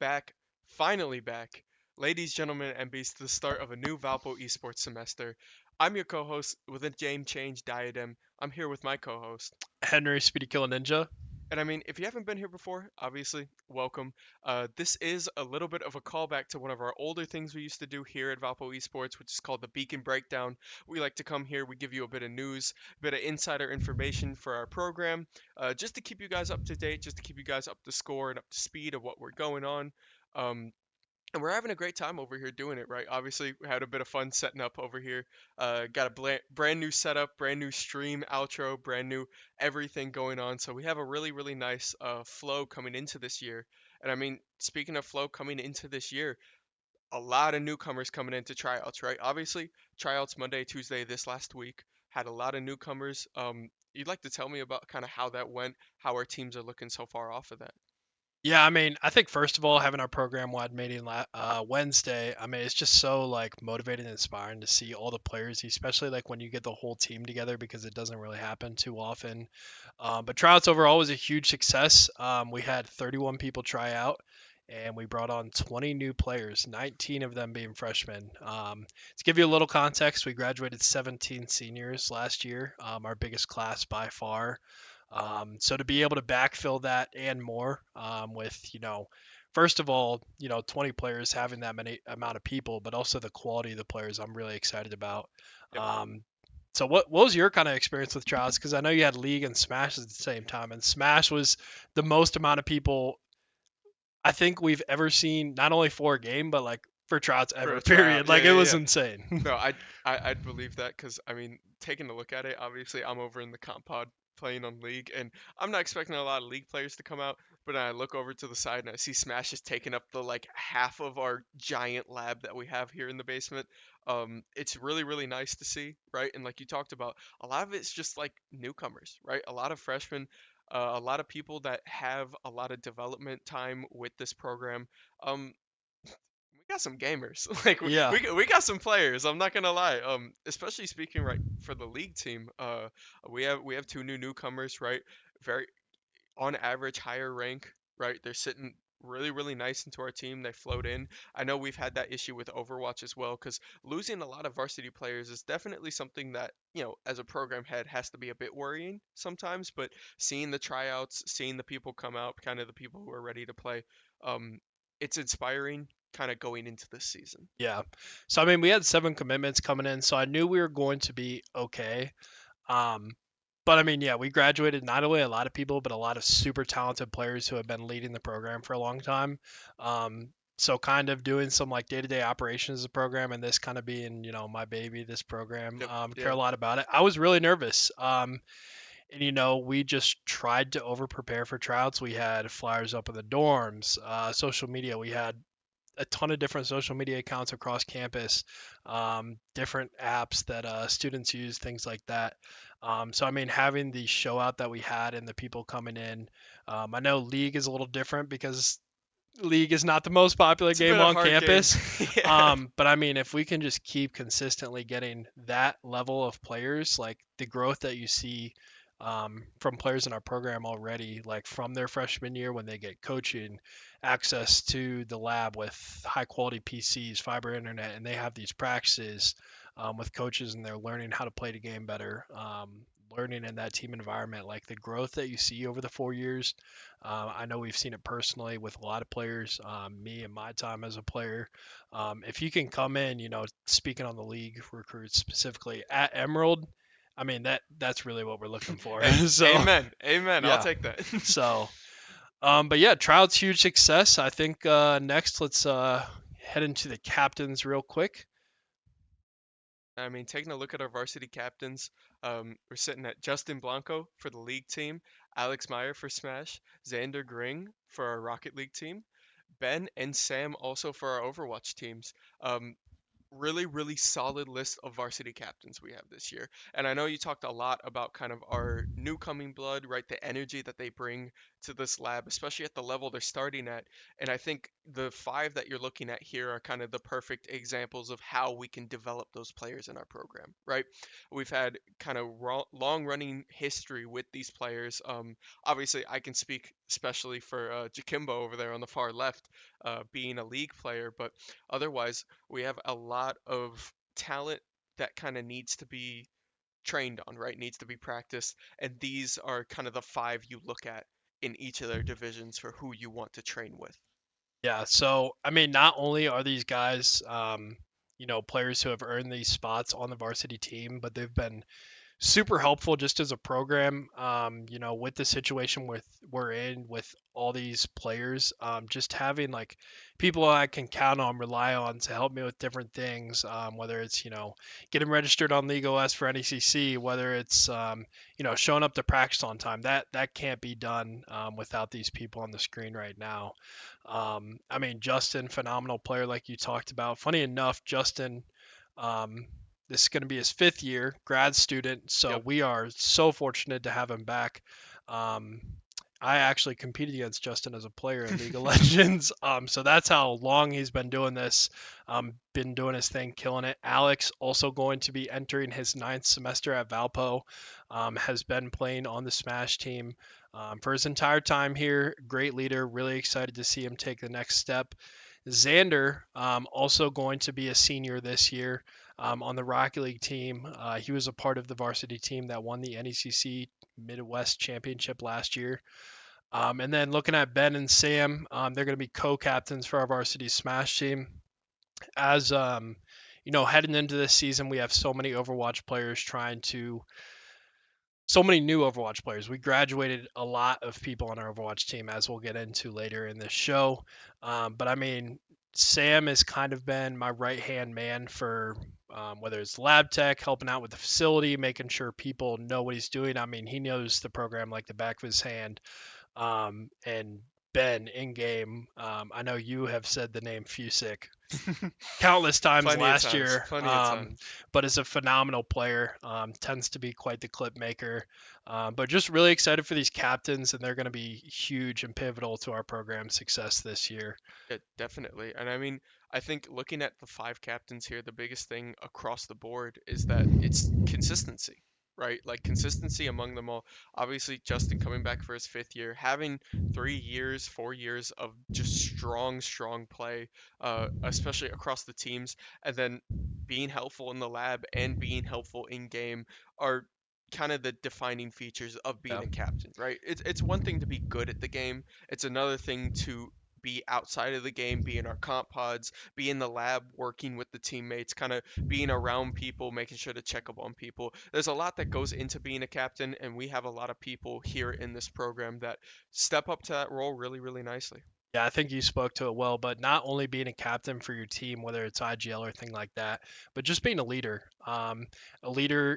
back, finally back, ladies, gentlemen, and beasts, to the start of a new Valpo esports semester. I'm your co-host with a game change diadem. I'm here with my co-host. Henry Speedy Killer Ninja. And I mean, if you haven't been here before, obviously, welcome. This is a little bit of a callback to one of our older things we used to do here at Valpo Esports, which is called the Beacon Breakdown. We like to come here, we give you a bit of news, a bit of insider information for our program, just to keep you guys up to date, just to keep you guys up to score and up to speed of what we're going on. Um, and we're having a great time over here doing it, right? Obviously, we had a bit of fun setting up over here. Got a brand new setup, brand new stream outro, brand new everything going on. So we have a really, really nice flow coming into this year. And I mean, speaking of flow coming into this year, a lot of newcomers coming into tryouts, right? Obviously, tryouts Monday, Tuesday this last week had a lot of newcomers. You'd like to tell me about kind of how that went, how our teams are looking so far off of that? Yeah, I mean, I think first of all, having our program wide meeting Wednesday, I mean, it's just so like motivating and inspiring to see all the players, especially like when you get the whole team together because it doesn't really happen too often. But tryouts overall was a huge success. We had 31 people try out, and we brought on 20 new players, 19 of them being freshmen. To give you a little context, we graduated 17 seniors last year, our biggest class by far. So to be able to backfill that and more with, first of all, 20 players having that many amount of people, but also the quality of the players, I'm really excited about. Yep. So what was your kind of experience with trials? Because I know you had League and Smash at the same time, and Smash was the most amount of people I think we've ever seen, not only for a game, but like for trials For ever. a tryout, Period. yeah, Like it yeah, was yeah. insane. No, I'd believe that because I mean, taking a look at it, obviously I'm over in the comp pod playing on League, and I'm not expecting a lot of League players to come out. But I look over to the side and I see Smash is taking up the like half of our giant lab that we have here in the basement. It's really really nice to see, right? And like you talked about, a lot of it's just like newcomers, right? A lot of freshmen. A lot of people that have a lot of development time with this program. Um, we got some gamers. Like Yeah. we got some players. I'm not gonna lie. Especially speaking right for the league team. We have two new newcomers, right? Very on average higher rank, right? They're sitting really really nice into our team. They float in. I know we've had that issue with Overwatch as well, because losing a lot of varsity players is definitely something that as a program head has to be a bit worrying sometimes. But seeing the tryouts, seeing the people come out, kind of the people who are ready to play, um, it's inspiring kind of going into this season. Yeah. So I mean, we had 7 commitments coming in, so I knew we were going to be okay. Um, but I mean, yeah, we graduated not only a lot of people, but a lot of super talented players who have been leading the program for a long time. So kind of doing some like day-to-day operations of the program, and this kind of being, my baby, this program, Yep. care Yeah. a lot about it. I was really nervous. And we just tried to over prepare for tryouts. We had flyers up in the dorms, social media. We had a ton of different social media accounts across campus, different apps that students use, things like that. So, I mean, having the show out that we had and the people coming in, I know League is a little different because League is not the most popular It's a game bit of on hard game. campus. Yeah. But I mean, if we can just keep consistently getting that level of players, like the growth that you see from players in our program already, like from their freshman year when they get coaching, access to the lab with high quality PCs, fiber internet, and they have these practices with coaches and they're learning how to play the game better. Learning in that team environment, like the growth that you see over the 4 years, I know we've seen it personally with a lot of players, me and my time as a player. If you can come in, speaking on the league recruits specifically at Emerald, I mean that's really what we're looking for. Hey, So amen. Amen. I'll yeah, take that. so but yeah, Trout's huge success. I think next let's head into the captains real quick. I mean, taking a look at our varsity captains, we're sitting at Justin Blanco for the league team, Alex Meyer for Smash, Xander Gring for our Rocket League team, Ben and Sam also for our Overwatch teams. Really, really solid list of varsity captains we have this year. And I know you talked a lot about kind of our new coming blood, right? The energy that they bring to this lab, especially at the level they're starting at. And I think the five that you're looking at here are kind of the perfect examples of how we can develop those players in our program, right? We've had kind of long running history with these players. Obviously, I can speak especially for Jakimbo over there on the far left, being a league player, but otherwise, we have a lot of talent that kind of needs to be trained on, right? Needs to be practiced. And these are kind of the five you look at in each of their divisions for who you want to train with. Yeah, so I mean, not only are these guys, players who have earned these spots on the varsity team, but they've been super helpful just as a program. With the situation with we're in with all these players, just having like people I can count on, rely on to help me with different things. Whether it's getting registered on League OS for NECC, whether it's showing up to practice on time. That can't be done without these people on the screen right now. I mean, Justin, phenomenal player like you talked about. Funny enough, Justin. Um, this is going to be his 5th year, grad student. So Yep. we are so fortunate to have him back. Um, I actually competed against Justin as a player in League of Legends. So that's how long he's been doing this. Been doing his thing, killing it. Alex, also going to be entering his 9th semester at Valpo, has been playing on the Smash team for his entire time here. Great leader. Really excited to see him take the next step. Xander, also going to be a senior this year on the Rocket League team. He was a part of the varsity team that won the NECC Midwest Championship last year. And then looking at Ben and Sam, they're going to be co-captains for our varsity Smash team. As heading into this season, we have so many Overwatch players so many new Overwatch players. We graduated a lot of people on our Overwatch team, as we'll get into later in this show. But I mean, Sam has kind of been my right hand man for whether it's lab tech, helping out with the facility, making sure people know what he's doing. I mean, he knows the program like the back of his hand. And Ben in game, I know you have said the name Fusick countless times Plenty of last times. year, Plenty of times. but is a phenomenal player. Tends to be quite the clip maker. But just really excited for these captains, and they're going to be huge and pivotal to our program's success this year. Yeah, definitely. And I mean, I think looking at the five captains here, the biggest thing across the board is that it's consistency, right? Like consistency among them all. Obviously, Justin coming back for his 5th year, having 3 years, 4 years of just strong play, especially across the teams, and then being helpful in the lab and being helpful in game are kind of the defining features of being Yeah. a captain, right? It's one thing to be good at the game. It's another thing to be outside of the game, be in our comp pods, be in the lab working with the teammates, kind of being around people, making sure to check up on people. There's a lot that goes into being a captain, and we have a lot of people here in this program that step up to that role really, really nicely. Yeah, I think you spoke to it well, but not only being a captain for your team, whether it's IGL or thing like that, but just being a leader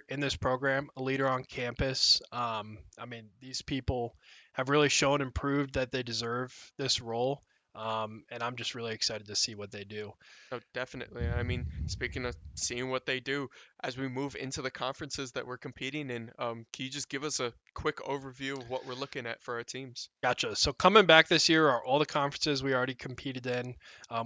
in this program, a leader on campus. I mean, these people have really shown and proved that they deserve this role, and I'm just really excited to see what they do. Oh, definitely. I mean, speaking of seeing what they do, as we move into the conferences that we're competing in, can you just give us a quick overview of what we're looking at for our teams? Gotcha. So coming back this year are all the conferences we already competed in.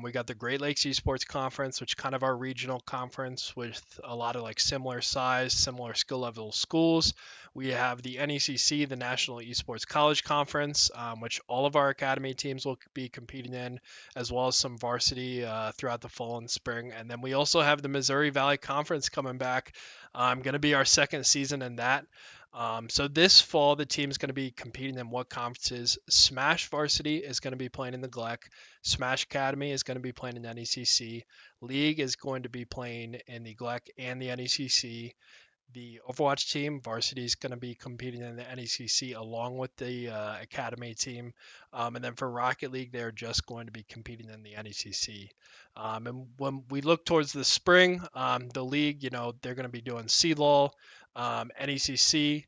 We got the Great Lakes Esports Conference, which kind of our regional conference with a lot of like similar size, similar skill level schools. We have the NECC, the National Esports College Conference, which all of our academy teams will be competing in, as well as some varsity throughout the fall and spring. And then we also have the Missouri Valley Conference coming back. Going to be our second season in that. So this fall, the team's going to be competing in what conferences? Smash Varsity is going to be playing in the GLEC. Smash Academy is going to be playing in NECC. League is going to be playing in the GLEC and the NECC. The Overwatch team, Varsity, is going to be competing in the NECC along with the Academy team. And then for Rocket League, they're just going to be competing in the NECC. And when we look towards the spring, the league, they're going to be doing CLOL, NECC.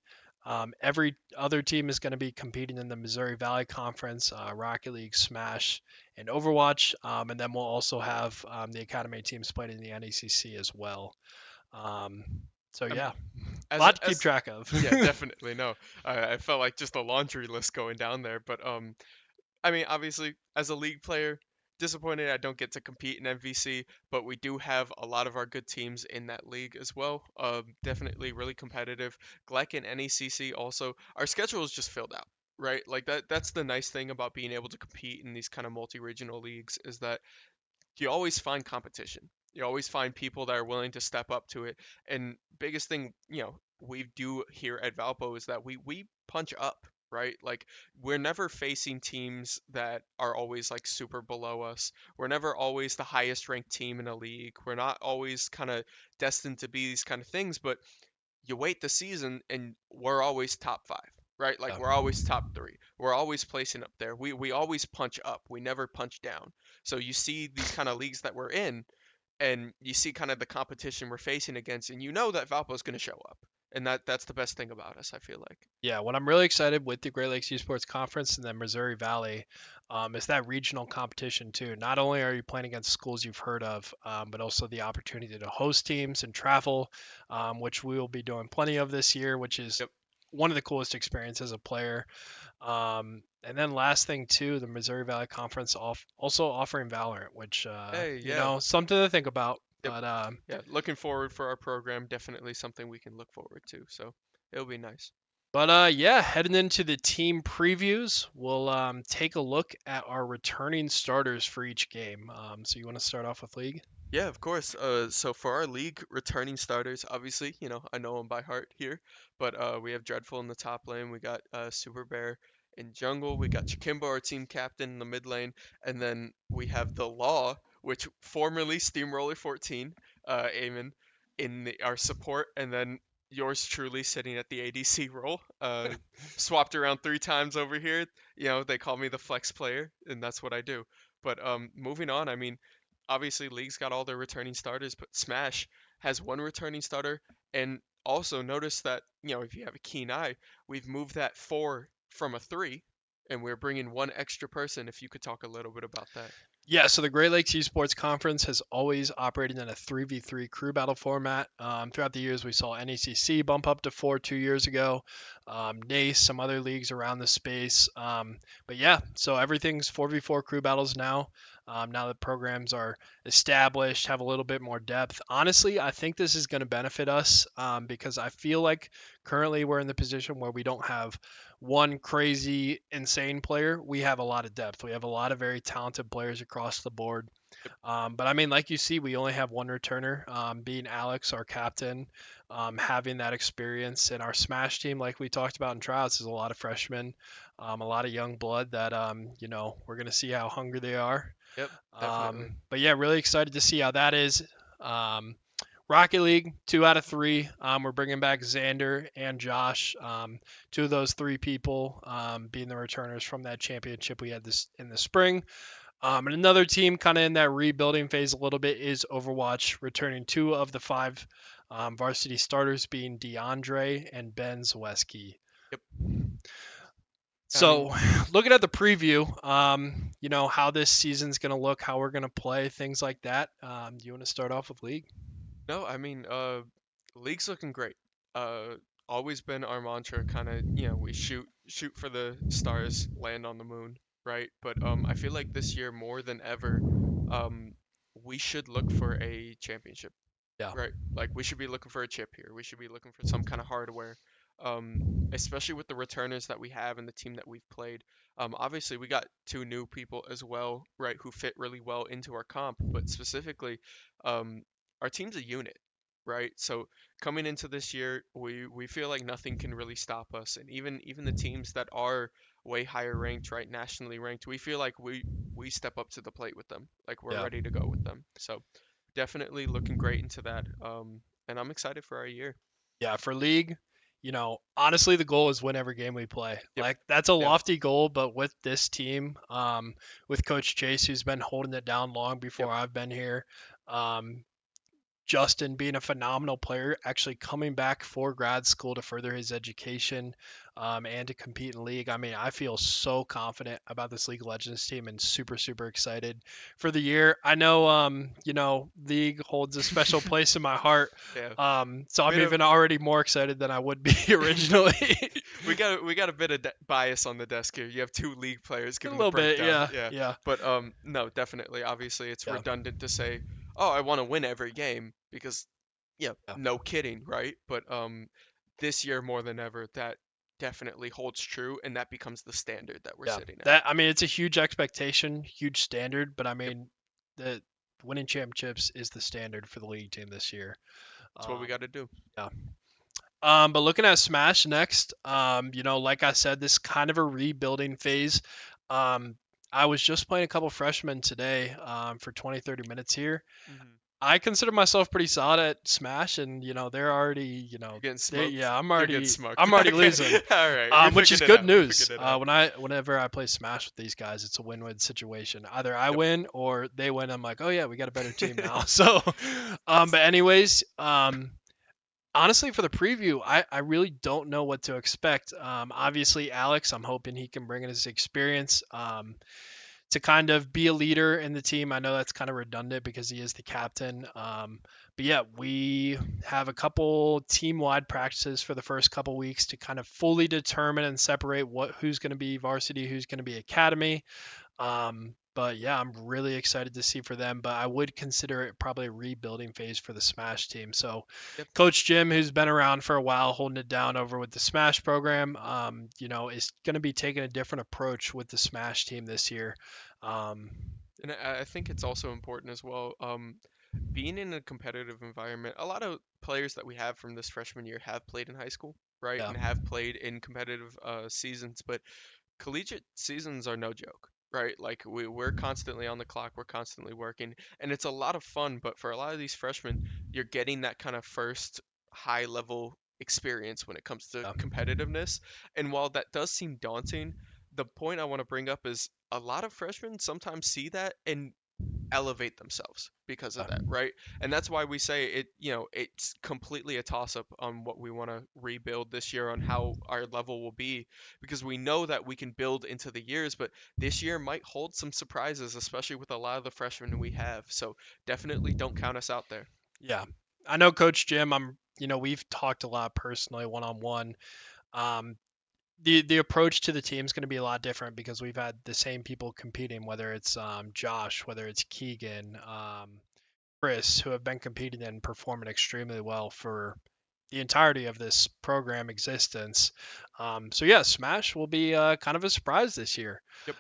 Every other team is going to be competing in the Missouri Valley Conference, Rocket League, Smash, and Overwatch. And then we'll also have the Academy teams playing in the NECC as well. Um, So I mean, yeah, a as lot to keep as track of. yeah, definitely no. I felt like just a laundry list going down there, but I mean, obviously, as a league player, disappointed I don't get to compete in MVC, but we do have a lot of our good teams in that league as well. Definitely really competitive. GLEC and NECC also. Our schedule is just filled out, right? Like that's the nice thing about being able to compete in these kind of multi-regional leagues is that you always find competition. You always find people that are willing to step up to it. And biggest thing, we do here at Valpo is that we punch up, right? Like we're never facing teams that are always like super below us. We're never always the highest ranked team in a league. We're not always kind of destined to be these kind of things, but you wait the season and we're always top 5, right? Like Yeah. we're always top 3. We're always placing up there. We always punch up. We never punch down. So you see these kind of leagues that we're in and you see kind of the competition we're facing against and you know that Valpo is going to show up. And that's the best thing about us, I feel like. Yeah, what I'm really excited with the Great Lakes Esports Conference and the Missouri Valley is that regional competition too. Not only are you playing against schools you've heard of, but also the opportunity to host teams and travel, which we will be doing plenty of this year, which is Yep. one of the coolest experiences as a player. And then last thing too, the Missouri Valley Conference also offering Valorant, which Hey, yeah. something to think about. Yep. But Yeah, looking forward for our program, definitely something we can look forward to. So, it'll be nice. Yeah, heading into the team previews, we'll take a look at our returning starters for each game. So you want to start off with league? Yeah, of course. So for our league returning starters, obviously, I know them by heart here, but we have Dreadful in the top lane. We got Super Bear in jungle. We got Chikimbo, our team captain, in the mid lane, and then we have the Law, which formerly Steamroller 14, Eamon, in our support, and then yours truly sitting at the ADC role. Swapped around 3 times over here. They call me the flex player, and that's what I do. But moving on, I mean obviously league's got all their returning starters, but Smash has one returning starter. And also notice that, if you have a keen eye, we've moved that 4 from a 3, and we're bringing one extra person. If you could talk a little bit about that. Yeah, so the Great Lakes Esports Conference has always operated in a 3v3 crew battle format. Throughout the years, we saw NECC bump up to 4 2 years ago, NACE, some other leagues around the space. But yeah, so everything's 4v4 crew battles now. Now that programs are established, have a little bit more depth. Honestly, I think this is going to benefit us because I feel like currently we're in the position where we don't have one crazy, insane player. We have a lot of depth. We have a lot of very talented players across the board. Yep. But I mean, like you see, we only have one returner, being Alex, our captain, having that experience. And our Smash team, like we talked about in trials, is a lot of freshmen, a lot of young blood that, we're going to see how hungry they are. Yep, definitely. But yeah, really excited to see how that is. Um, Rocket League, 2 out of 3. We're bringing back Xander and Josh. Two of those 3 people being the returners from that championship we had this in the spring. And another team kind of in that rebuilding phase a little bit is Overwatch, returning 2 of the 5 varsity starters being DeAndre and Ben Zweski. Yep. I mean, So, looking at the preview, how this season's going to look, how we're going to play, things like that. Do you want to start off with league? no, I mean, league's looking great. Uh, Always been our mantra, kind of, we shoot for the stars, land on the moon, right? But I feel like this year more than ever, um, we should look for a championship, Yeah. right? Like we should be looking for a chip here. We should be looking for some kind of hardware. Especially with the returners that we have and the team that we've played. Obviously, we got 2 new people as well, right, who fit really well into our comp. But specifically, um, our team's a unit, right? So coming into this year, we feel like nothing can really stop us, and even the teams that are way higher ranked, right, nationally ranked, we feel like we step up to the plate with them, like we're Yeah. ready to go with them. So definitely looking great into that. And I'm excited for our year. Yeah, for league, honestly, the goal is win every game we play. Yep. Like that's a Yeah. lofty goal, but with this team, with Coach Chase, who's been holding it down long Yep. before I've been here, um, Justin being a phenomenal player, actually coming back for grad school to further his education and to compete in league. I mean, I feel so confident about this League of Legends team and super, super excited for the year. I know, league holds a special place in my heart. Yeah. So We I'm had even already more excited than I would be originally. we got a bit of bias on the desk here. You have two league players A giving the little bit, breakdown. yeah, Yeah. yeah, But no, definitely. Obviously, it's yeah, redundant to say, "Oh, I want to win every game," because yeah, yeah. no kidding, right? But this year more than ever, that definitely holds true, and that becomes the standard that we're Yeah, sitting at. that I mean, it's a huge expectation, huge standard, but I Yep. mean, the winning championships is the standard for the league team this year. That's what we Um, got to do. yeah. But looking at Smash next, like I said, this kind of a rebuilding phase. Um, I was just playing a couple freshmen today for 20, 30 minutes here. Hmm. I consider myself pretty solid at Smash, and they're already, You're getting they smoked. yeah, You're getting smoked. I'm already Okay. losing. All right. We Which is figured it good out. We news. figured it out. Whenever I play Smash with these guys, it's a win-win situation. Either I Yep. win or they win. I'm like, oh yeah, we got a better team now. So, but anyways, honestly, for the preview, I really don't know what to expect. Obviously, Alex, I'm hoping he can bring in his experience. To kind of be a leader in the team. I know that's kind of redundant because he is the captain. But yeah, we have a couple team-wide practices for the first couple weeks to kind of fully determine and separate who's going to be varsity, who's going to be academy. But yeah, I'm really excited to see for them. But I would consider it probably a rebuilding phase for the Smash team. So, Yep. Coach Jim, who's been around for a while, holding it down over with the Smash program, is going to be taking a different approach with the Smash team this year. Um, And I think it's also important as well. Being in a competitive environment, a lot of players that we have from this freshman year have played in high school, right? yeah, And have played in competitive seasons, but collegiate seasons are no joke, right? Like we're constantly on the clock, we're constantly working, and it's a lot of fun. But for a lot of these freshmen, you're getting that kind of first high level experience when it comes to yeah, competitiveness. And while that does seem daunting, the point I want to bring up is a lot of freshmen sometimes see that and elevate themselves because of yeah, that, right? And that's why we say it's completely a toss up on what we want to rebuild this year on how our level will be because we know that we can build into the years, but this year might hold some surprises, especially with a lot of the freshmen we have. So definitely don't count us out there. yeah. I know Coach Jim. We've talked a lot personally, one on one. Um, the approach to the team is going to be a lot different because we've had the same people competing, whether it's Josh, whether it's Keegan, Chris, who have been competing and performing extremely well for the entirety of this program existence. So yeah, Smash will be kind of a surprise this year. Yep.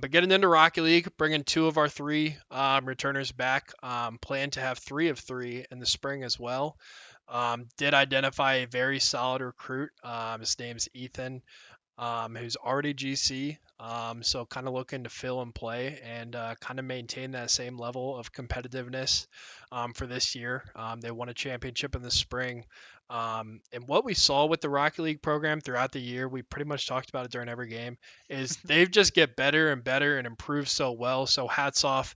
But getting into Rocket League, bringing two of our three returners back. Plan to have three of three in the spring as well. Did identify a very solid recruit. His name's Ethan, who's already GC. So kind of looking to fill and play and kind of maintain that same level of competitiveness for this year. They won a championship in the spring. And what we saw with the Rocket League program throughout the year, we pretty much talked about it during every game, is they've just get better and better and improve so well. So hats off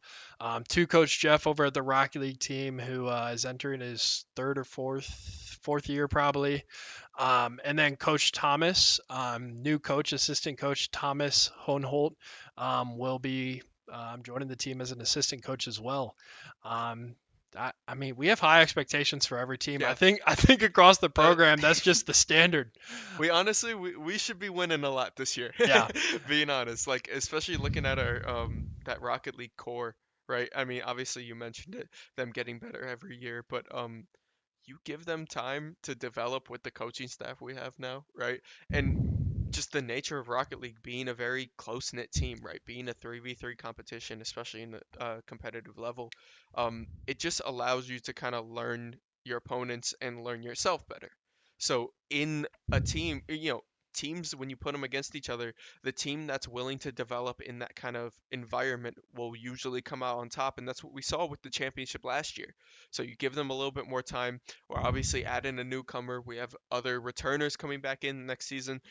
to Coach Jeff over at the Rocket League team, who is entering his third or fourth year probably. And then Coach Thomas, new coach, assistant coach Thomas Hohenholt, will be joining the team as an assistant coach as well. Um, I mean, we have high expectations for every team. I Yeah. think I think across the Uh, program, that's just the standard. we honestly we should be winning a lot this year. Yeah, Being honest, like especially looking at our that Rocket League core, right? I mean, obviously you mentioned it, them getting better every year, but you give them time to develop with the coaching staff we have now, right? And just the nature of Rocket League being a very close knit team, right? Being a 3v3 competition, especially in the competitive level, it just allows you to kind of learn your opponents and learn yourself better. So in a team, teams when you put them against each other, the team that's willing to develop in that kind of environment will usually come out on top, and that's what we saw with the championship last year. So you give them a little bit more time. We're obviously adding a newcomer. We have other returners coming back in next season.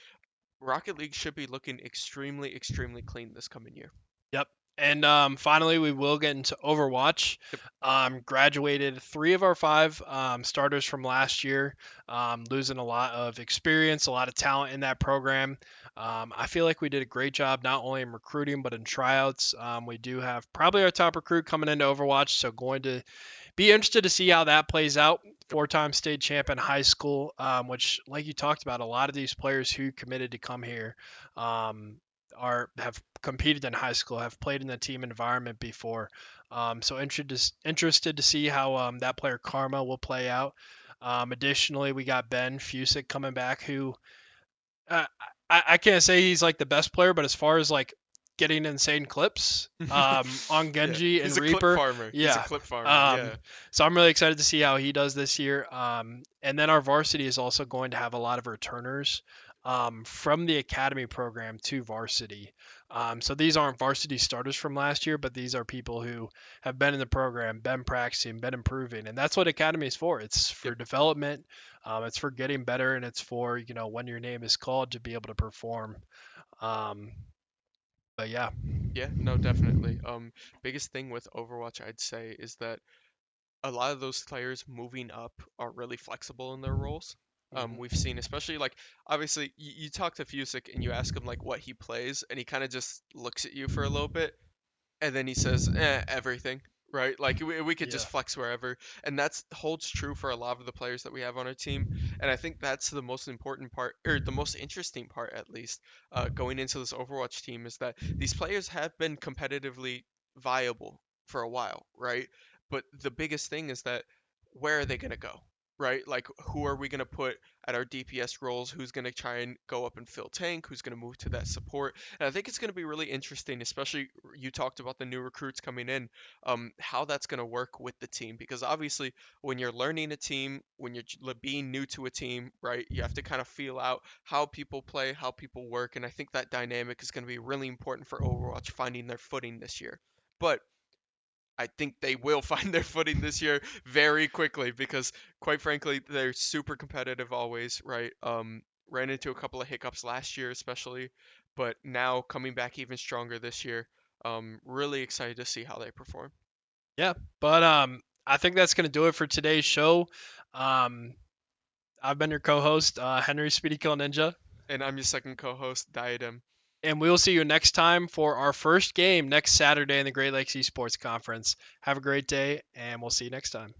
Rocket League should be looking extremely, extremely clean this coming year. yep. And finally, we will get into Overwatch. Yep. Graduated 3 of our 5 starters from last year, losing a lot of experience, a lot of talent in that program. I feel like we did a great job not only in recruiting but in tryouts. We do have probably our top recruit coming into Overwatch, so going to be interested to see how that plays out. Yep. 4-time state champ in high school, which, like you talked about, a lot of these players who committed to come here um, have competed in high school, have played in the team environment before. So interested to see how that player Karma will play out. Additionally, we got Ben Fusick coming back, who uh, I can't say he's like the best player, but as far as like getting insane clips on Yeah, Genji and he's a clip Reaper, farmer. He's a yeah. clip farmer. Um, Yeah. so I'm really excited to see how he does this year. And then our varsity is also going to have a lot of returners from the academy program to varsity. So these aren't varsity starters from last year, but these are people who have been in the program, been practicing, been improving, and that's what academy is for. It's Yep. for development. It's for getting better, and it's for when your name is called to be able to perform. Um, but yeah. Yeah, no, definitely. Biggest thing with Overwatch, I'd say, is that a lot of those players moving up are really flexible in their roles. We've Mhm. seen, especially like obviously you talk to Fusick and you ask him like what he plays, and he kind of just looks at you for a little bit, and then he says, everything, right? Like we could Yeah. just flex wherever, and that's holds true for a lot of the players that we have on our team. And I think that's the most important part, or the most interesting part, at least, going into this Overwatch team, is that these players have been competitively viable for a while, right? But the biggest thing is that where are they going to go? Right? Like, who are we going to put at our DPS roles? Who's going to try and go up and fill tank? Who's going to move to that support? And I think it's going to be really interesting, especially you talked about the new recruits coming in, how that's going to work with the team. Because obviously, when you're learning a team, when you're being new to a team, right, you have to kind of feel out how people play, how people work. And I think that dynamic is going to be really important for Overwatch finding their footing this year. But I think they will find their footing this year very quickly because, quite frankly, they're super competitive always, right? Ran into a couple of hiccups last year, especially, but now coming back even stronger this year. Really excited to see how they perform. Yeah. But I think that's gonna do it for today's show. Um, I've been your co-host, Henry Speedy Kill Ninja, And I'm your second co-host, Diadem. and we will see you next time for our first game next Saturday in the Great Lakes Esports Conference. Have a great day, and we'll see you next time.